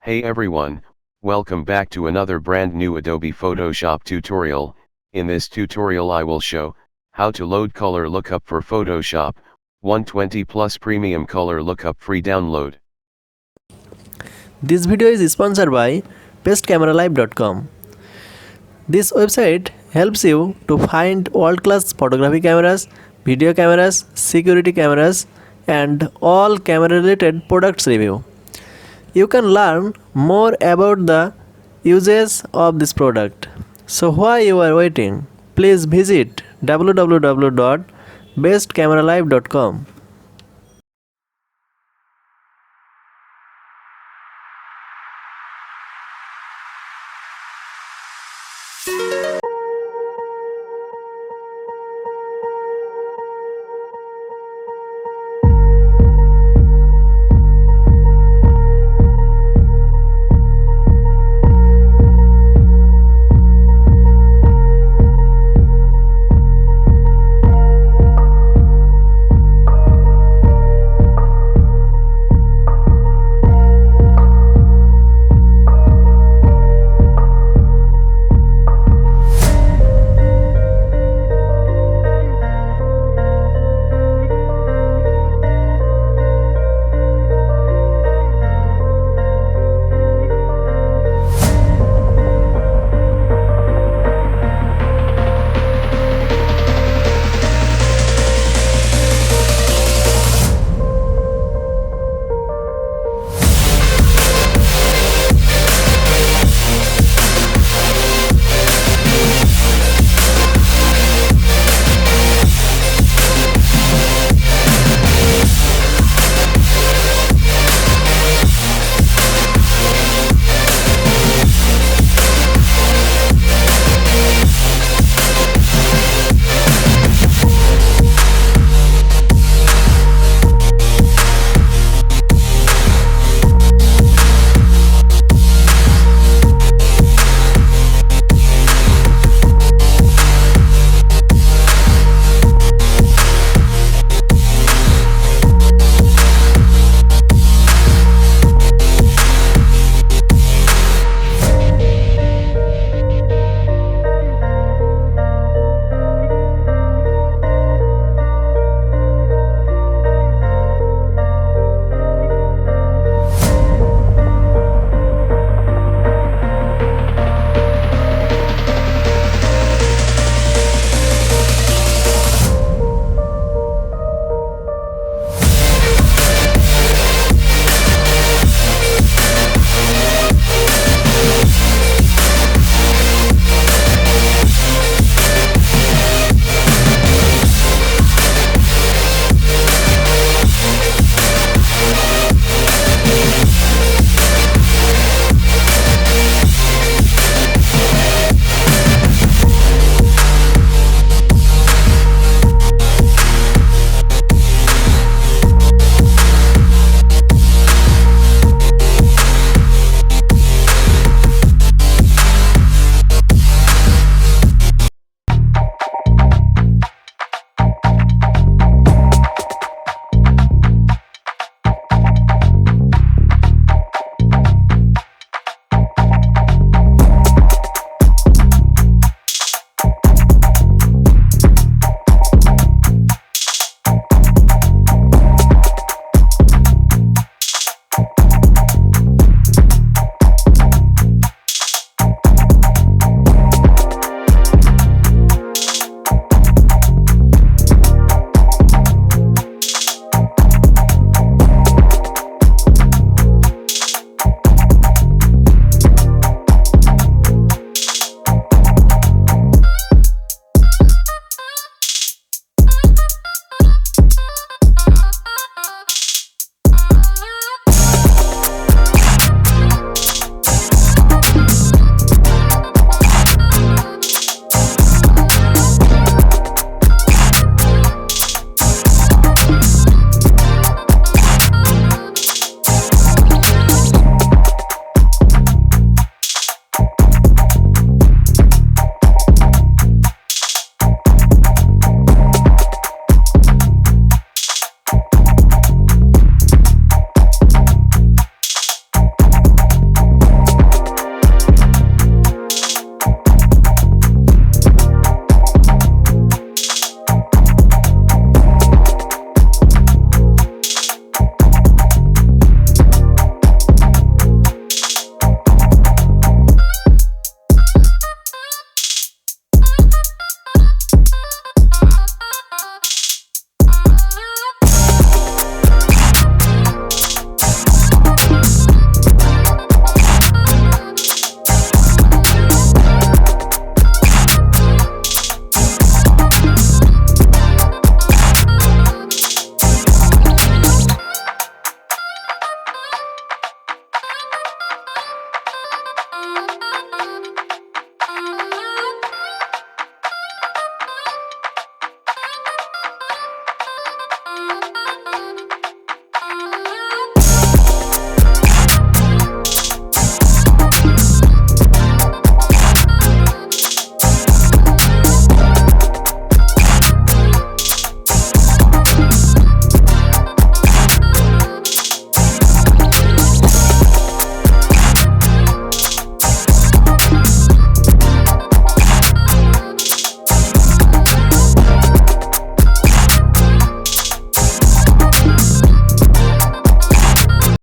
Hey everyone, welcome back to another brand new Adobe Photoshop tutorial. In this tutorial I will show how to load color lookup for Photoshop, 120 plus premium color lookup free download. This video is sponsored by bestcameralive.com. This website helps you to find world-class photography cameras, video cameras, security cameras, and all camera-related products review. You can learn more about the uses of this product. So why you are waiting? Please visit www.bestcameralive.com.